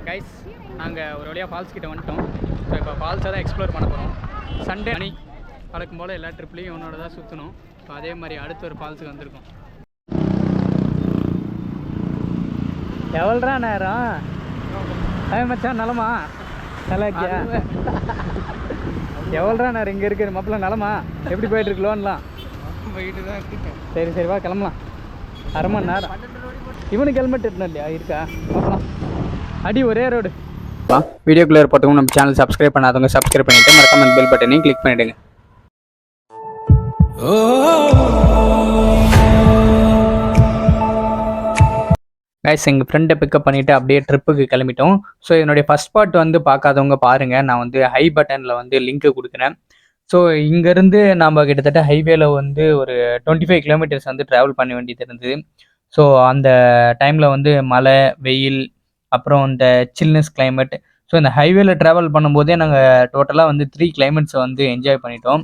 Guys நாங்கள் ஒரு வழியாக ஃபால்ஸ் கிட்ட வந்துட்டோம். ஸோ இப்போ ஃபால்ஸை தான் எக்ஸ்ப்ளோர் பண்ண போகிறோம். சண்டே மணி வழக்கம் போல் எல்லா ட்ரிப்லேயும் இவனோட தான் சுற்றணும். ஸோ அதே மாதிரி அடுத்த ஒரு ஃபால்ஸுக்கு வந்திருக்கோம். எவ்வளோரா நேரம் மச்சான் நலமா? நல்லா இருக்கியா? எவ்வளோரா நேரம் இங்கே இருக்கிற மாப்பிள்ள நலமா? எப்படி போயிட்டுருக்கு லோன்லாம்? போயிட்டு தான் இருக்கேன். சரி சரி வா கிளம்பலாம். அரை மணி நேரம். இவனுக்கு ஹெல்மெட் எடுத்துனா இல்லையா? இருக்கா பார்க்கலாம். அடி ஒரே ரோடு. வீடியோக்குள்ளே போட்டவங்க நம்ம சேனல் சப்ஸ்கிரைப் பண்ணாதவங்க சப்ஸ்கிரைப் பண்ணிவிட்டு மறக்காம அந்த பெல் பட்டனையும் கிளிக் பண்ணிவிடுங்க. கைஸ் எங்கள் ஃப்ரெண்டை பிக்கப் பண்ணிவிட்டு அப்படியே ட்ரிப்புக்கு கிளம்பிட்டோம். ஸோ என்னுடைய ஃபஸ்ட் பார்ட் வந்து பார்க்காதவங்க பாருங்கள். நான் வந்து ஹை பட்டனில் வந்து லிங்க்கு கொடுக்குறேன். ஸோ இங்கேருந்து நம்ம கிட்டத்தட்ட ஹைவேல வந்து ஒரு 25 கிலோமீட்டர்ஸ் வந்து ட்ராவல் பண்ண வேண்டியது இருந்தது. ஸோ அந்த டைமில் வந்து மழை, வெயில், அப்புறம் இந்த சில்னஸ் கிளைமேட். ஸோ இந்த ஹைவேல ட்ராவல் பண்ணும்போதே நாங்கள் டோட்டலாக வந்து 3 கிளைமேட்ஸை வந்து என்ஜாய் பண்ணிட்டோம்.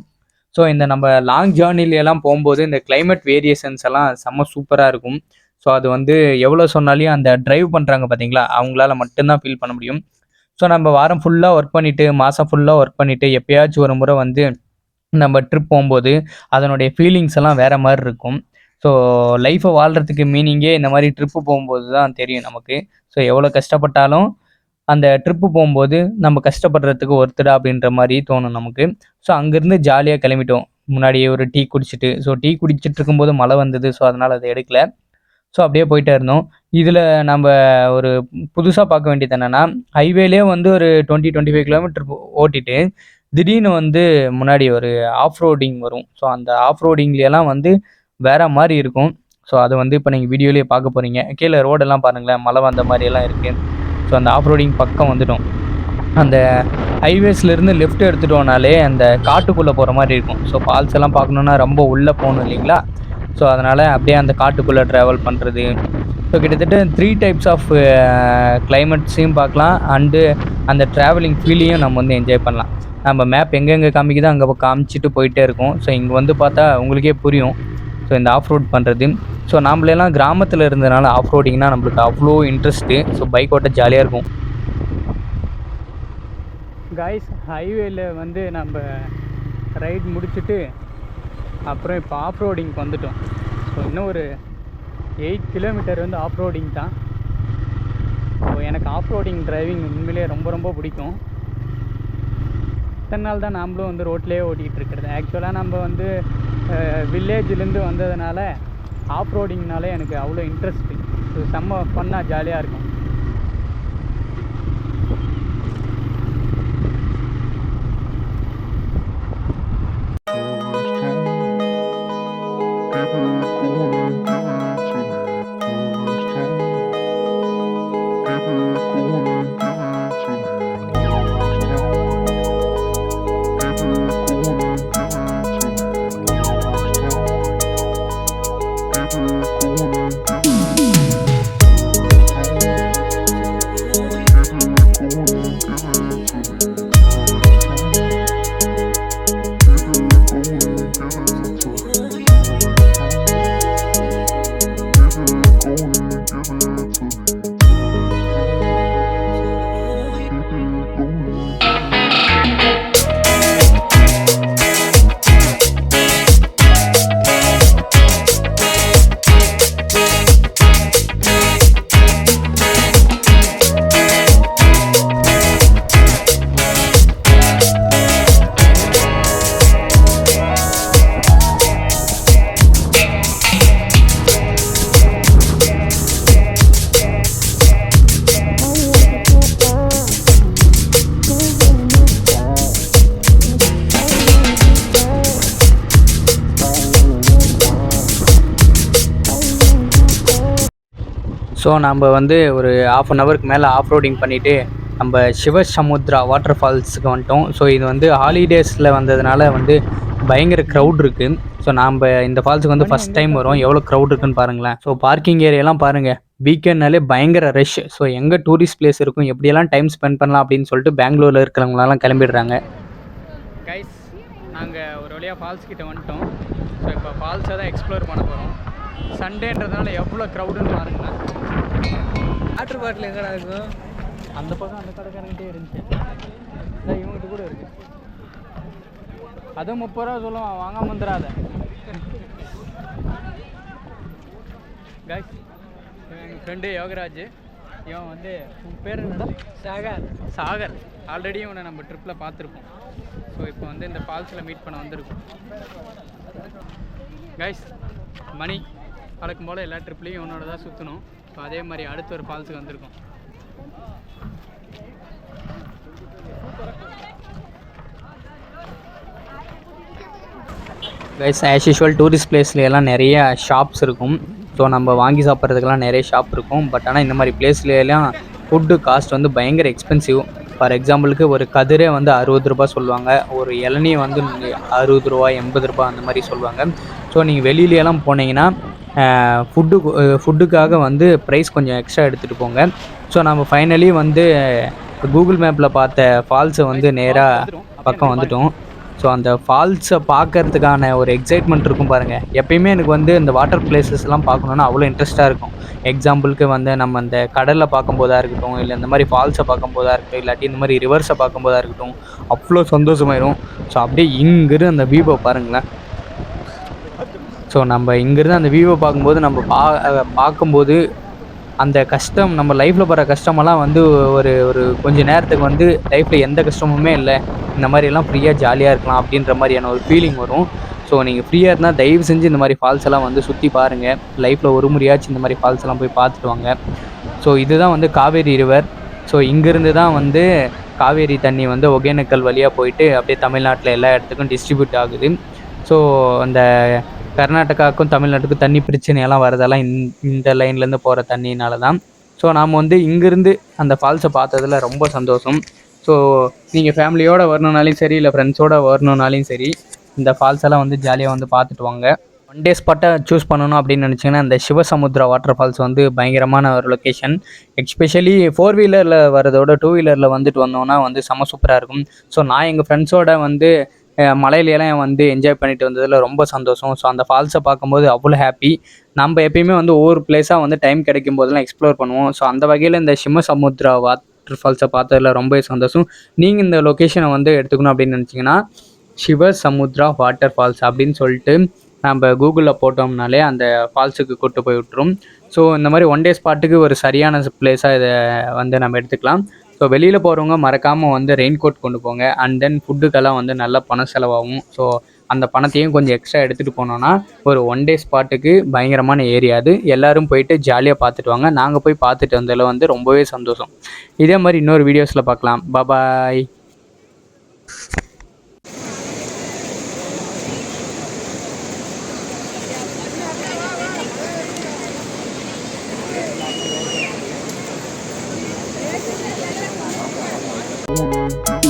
ஸோ இந்த நம்ம லாங் ஜேர்னிலெலாம் போகும்போது இந்த கிளைமேட் வேரியேஷன்ஸ் எல்லாம் செம்ம சூப்பராக இருக்கும். ஸோ அது வந்து எவ்வளோ சொன்னாலையும் அந்த ட்ரைவ் பண்ணுறாங்க பார்த்தீங்களா, அவங்களால மட்டும்தான் ஃபீல் பண்ண முடியும். ஸோ நம்ம வாரம் ஃபுல்லாக ஒர்க் பண்ணிவிட்டு, மாதம் ஃபுல்லாக ஒர்க் பண்ணிவிட்டு, எப்போயாச்சும் ஒரு முறை வந்து நம்ம ட்ரிப் போகும்போது அதனுடைய ஃபீலிங்ஸ் எல்லாம் வேறு மாதிரி இருக்கும். ஸோ லைஃப்பை வாழ்கிறதுக்கு மீனிங்கே இந்த மாதிரி ட்ரிப்பு போகும்போது தான் தெரியும் நமக்கு. ஸோ எவ்வளோ கஷ்டப்பட்டாலும் அந்த ட்ரிப்பு போகும்போது நம்ம கஷ்டப்படுறதுக்கு ஒருத்தடா அப்படின்ற மாதிரி தோணும் நமக்கு. ஸோ அங்கேருந்து ஜாலியாக கிளம்பிட்டோம். முன்னாடியே ஒரு டீ குடிச்சிட்டு, ஸோ டீ குடிச்சிட்டு இருக்கும்போது மழை வந்தது. ஸோ அதனால் அதை எடுக்கல. ஸோ அப்படியே போயிட்டே இருந்தோம். இதில் நம்ம ஒரு புதுசாக பார்க்க வேண்டியது என்னென்னா, ஹைவேலே வந்து ஒரு 20-25 கிலோமீட்டர் ஓட்டிட்டு திடீர்னு வந்து முன்னாடி ஒரு ஆஃப் ரோடிங் வரும். ஸோ அந்த ஆஃப் ரோடிங்லாம் வந்து வேறு மாதிரி இருக்கும். ஸோ அதை வந்து இப்போ நீங்கள் வீடியோலேயே பார்க்க போகிறீங்க. கீழே ரோடெல்லாம் பாருங்களேன், மழை வந்த மாதிரியெல்லாம் இருக்குது. ஸோ அந்த ஆஃப் ரோடிங் பக்கம் வந்துட்டோம். அந்த ஹைவேஸ்லேருந்து லெஃப்ட் எடுத்துட்டோம்னாலே அந்த காட்டுக்குள்ளே போகிற மாதிரி இருக்கும். ஸோ ஃபால்ஸ் எல்லாம் பார்க்கணுன்னா ரொம்ப உள்ளே போகணும் இல்லைங்களா? ஸோ அதனால் அப்படியே அந்த காட்டுக்குள்ளே ட்ராவல் பண்ணுறது. ஸோ கிட்டத்தட்ட 3 டைப்ஸ் ஆஃப் கிளைமேட்ஸையும் பார்க்கலாம். அண்டு அந்த ட்ராவலிங் ஃபீலையும் நம்ம வந்து என்ஜாய் பண்ணலாம். நம்ம மேப் எங்கெங்கே காமிக்குதோ அங்கே காமிச்சிட்டு போயிட்டே இருக்கோம். ஸோ இங்கே வந்து பார்த்தா உங்களுக்கே புரியும். ஸோ இந்த ஆஃப் ரோட் பண்ணுறது. ஸோ நம்மளெல்லாம் கிராமத்தில் இருந்ததுனால ஆஃப் ரோடிங்னா நம்மளுக்கு அவ்வளோ இன்ட்ரெஸ்ட்டு. ஸோ பைக் ஓட்ட ஜாலியாக இருக்கும். கைஸ் ஹைவேல வந்து நம்ம ரைட் முடிச்சுட்டு அப்புறம் இப்போ ஆஃப் ரோடிங்க்கு வந்துட்டோம். ஸோ இன்னும் ஒரு 8 கிலோமீட்டர் வந்து ஆஃப் ரோடிங் தான். ஸோ எனக்கு ஆஃப் ரோடிங் டிரைவிங் உண்மையிலே ரொம்ப ரொம்ப பிடிக்கும். இத்தனை நாள் தான் நாம்ளும் வந்து ரோட்லேயே ஓட்டிகிட்டு இருக்கிறது. ஆக்சுவலாக நம்ம வந்து வில்லேஜ்லேருந்து வந்ததுனால ஆஃப் ரோடிங்னாலே எனக்கு அவ்வளோ இன்ட்ரெஸ்ட்டு. ஸோ செம்ம ஃபன்னாக ஜாலியாக இருக்கும். ஸோ நம்ம வந்து ஒரு 1/2 ஹவருக்கு மேலே ஆஃப் ரோடிங் பண்ணிவிட்டு நம்ம சிவசமுத்ரா வாட்டர் ஃபால்ஸுக்கு வந்துட்டோம். ஸோ இது வந்து ஹாலிடேஸில் வந்ததுனால வந்து பயங்கர க்ரௌட் இருக்குது. ஸோ நம்ம இந்த ஃபால்ஸுக்கு வந்து ஃபஸ்ட் டைம் வரும். எவ்வளோ க்ரௌட் இருக்குன்னு பாருங்களேன். ஸோ பார்க்கிங் ஏரியாலாம் பாருங்கள், வீக்கெண்ட்னாலே பயங்கர ரஷ். ஸோ எங்கே டூரிஸ்ட் பிளேஸ் இருக்கும், எப்படியெல்லாம் டைம் ஸ்பெண்ட் பண்ணலாம் அப்படின்னு சொல்லிட்டு பெங்களூரில் இருக்கிறவங்களாம் கிளம்பிடுறாங்க. கைஸ் நாங்கள் ஒரு வழியாக ஃபால்ஸ் கிட்ட வந்துட்டோம். ஸோ இப்போ ஃபால்ஸை தான் எக்ஸ்ப்ளோர் பண்ண போகிறோம். சண்டேன்றதுனால எவ்வளோ க்ரௌடுன்னு பாருங்களேன். வாட்டர் பாட்டில் எங்கடா இருக்கும்? அந்த பக்கம் அந்த கடைக்காரங்கிட்டே இருந்துச்சு. இவங்ககிட்ட கூட இருக்கு. அதுவும் 30 ரூபா சொல்லுவான், வாங்காம வந்துடாத. கைஸ், இவன் எங்கள் ஃப்ரெண்டு யோகராஜ். இவன் வந்து உன் பேர் என்னடா? சாகர். ஆல்ரெடி இவனை நம்ம ட்ரிப்பில் பார்த்துருப்போம். ஸோ இப்போ வந்து இந்த ஃபால்ஸில் மீட் பண்ண வந்திருக்கோம். கைஸ், மணி வழக்கம் போல் எல்லா ட்ரிப்லேயும் இவனோட தான் சுற்றணும். ஸோ அதே மாதிரி அடுத்த ஒரு ஃபால்ஸுக்கு வந்திருக்கோம். கைஸ், ஆஸ் யூஷுவல் டூரிஸ்ட் பிளேஸ்லையெல்லாம் நிறைய ஷாப்ஸ் இருக்கும். ஸோ நம்ம வாங்கி சாப்பிட்றதுக்கெல்லாம் நிறைய ஷாப் இருக்கும். பட் ஆனால் இந்த மாதிரி பிளேஸ்லையெல்லாம் ஃபுட்டு காஸ்ட் வந்து பயங்கர எக்ஸ்பென்சிவ். ஃபார் எக்ஸாம்பிளுக்கு ஒரு கதிரே வந்து 60 ரூபா சொல்லுவாங்க. ஒரு இளநீ வந்து 60 ரூபா 80 ரூபா அந்த மாதிரி சொல்லுவாங்க. ஸோ நீங்கள் வெளியிலலாம் போனீங்கன்னா ஃபுட்டுக்காக வந்து ப்ரைஸ் கொஞ்சம் எக்ஸ்ட்ரா எடுத்துகிட்டு போங்க. ஸோ நம்ம ஃபைனலி வந்து கூகுள் மேப்பில் பார்த்த ஃபால்ஸை வந்து நேராக பக்கம் வந்துட்டோம். ஸோ அந்த ஃபால்ஸை பார்க்கறதுக்கான ஒரு எக்ஸைட்மெண்ட் இருக்கும் பாருங்கள். எப்பயுமே எனக்கு வந்து இந்த வாட்டர் பிளேசஸ்லாம் பார்க்கணுன்னா அவ்வளோ இன்ட்ரெஸ்ட்டாக இருக்கும். எக்ஸாம்பிளுக்கு வந்து நம்ம இந்த கடலில் பார்க்கும்போதா இருக்கட்டும், இல்லை இந்த மாதிரி ஃபால்ஸை பார்க்கும்போதா இருக்கட்டும், இல்லாட்டி இந்த மாதிரி ரிவர்ஸை பார்க்கும்போதா இருக்கட்டும், அவ்வளோ சந்தோஷமாயிரும். ஸோ அப்படியே இங்கிருந்து அந்த வியூவை பாருங்களேன். ஸோ நம்ம இங்கேருந்து அந்த வியூவை பார்க்கும்போது நம்ம பார்க்கும்போது அந்த கஷ்டம், நம்ம லைஃப்பில் படுற கஷ்டமெல்லாம் வந்து ஒரு ஒரு கொஞ்சம் நேரத்துக்கு வந்து லைஃப்பில் எந்த கஷ்டமுமே இல்லை, இந்த மாதிரியெல்லாம் ஃப்ரீயாக ஜாலியாக இருக்கலாம் அப்படின்ற மாதிரியான ஒரு ஃபீலிங் வரும். ஸோ நீங்கள் ஃப்ரீயாக இருந்தால் தயவு செஞ்சு இந்த மாதிரி ஃபால்ஸ் எல்லாம் வந்து சுற்றி பாருங்கள். லைஃப்பில் ஒரு முறையாச்சும் இந்த மாதிரி ஃபால்ஸ் எல்லாம் போய் பார்த்துட்டு வாங்க. ஸோ இதுதான் வந்து காவேரி ரிவர். ஸோ இங்கேருந்து தான் வந்து காவேரி தண்ணி வந்து ஒகேனக்கல் வழியாக போயிட்டு அப்படியே தமிழ்நாட்டில் எல்லா இடத்துக்கும் டிஸ்ட்ரிபியூட் ஆகுது. ஸோ அந்த கர்நாடகாவுக்கும் தமிழ்நாட்டுக்கும் தண்ணி பிரச்சனையெல்லாம் வரதெல்லாம் இந்த லைன்லேருந்து போகிற தண்ணினால தான். ஸோ நாம் வந்து இங்கேருந்து அந்த ஃபால்ஸை பார்த்ததுல ரொம்ப சந்தோஷம். ஸோ நீங்கள் ஃபேமிலியோடு வரணுனாலையும் சரி, இல்லை ஃப்ரெண்ட்ஸோடு வரணுனாலையும் சரி, இந்த ஃபால்ஸ் எல்லாம் வந்து ஜாலியாக வந்து பார்த்துட்டு வாங்க. ஒன் டே ஸ்பாட்டை சூஸ் பண்ணணும் அப்படின்னு நினச்சிங்கன்னா இந்த சிவசமுத்ரா வாட்டர் ஃபால்ஸ் வந்து பயங்கரமான ஒரு லொக்கேஷன். எஸ்பெஷலி 4 வீலரில் வரதோட 2 வீலரில் வந்துட்டு வந்தோன்னா வந்து செம சூப்பராக இருக்கும். ஸோ நான் எங்கள் ஃப்ரெண்ட்ஸோட வந்து மலையிலலாம் வந்து என்ஜாய் பண்ணிட்டு வந்ததில் ரொம்ப சந்தோஷம். ஸோ அந்த ஃபால்ஸை பார்க்கும்போது அவ்வளோ ஹாப்பி. நம்ம எப்பயுமே வந்து ஒவ்வொரு பிளேஸாக வந்து டைம் கிடைக்கும் போதெல்லாம் எக்ஸ்ப்ளோர் பண்ணுவோம். ஸோ அந்த வகையில் இந்த சிவசமுத்ரா வாட்டர் ஃபால்ஸை பார்த்ததில் ரொம்ப சந்தோஷம். நீங்கள் இந்த லொக்கேஷனை வந்து எடுத்துக்கணும் அப்படின்னு நினச்சிங்கன்னா சிவசமுத்ரா வாட்டர் ஃபால்ஸ் அப்படின்னு சொல்லிட்டு நம்ம கூகுளில் போட்டோம்னாலே அந்த ஃபால்ஸுக்கு கூட்டு போய் விட்டுரும். ஸோ இந்த மாதிரி ஒன் டே ஸ்பாட்டுக்கு ஒரு சரியான பிளேஸாக இதை வந்து நம்ம எடுத்துக்கலாம். ஸோ வெளியில் போகிறவங்க மறக்காமல் வந்து ரெயின் கோட் கொண்டு போங்க. அண்ட் தென் ஃபுட்டுக்கெல்லாம் வந்து நல்ல பணம் செலவாகும். ஸோ அந்த பணத்தையும் கொஞ்சம் எக்ஸ்ட்ரா எடுத்துகிட்டு போனோன்னா ஒரு ஒன் டே ஸ்பாட்டுக்கு பயங்கரமான ஏரியா அது. எல்லோரும் போயிட்டு ஜாலியாக பார்த்துட்டு வாங்க. நாங்கள் போய் பார்த்துட்டு வந்ததில் வந்து ரொம்பவே சந்தோஷம். இதே மாதிரி இன்னொரு வீடியோஸில் பார்க்கலாம். பாய். Wanna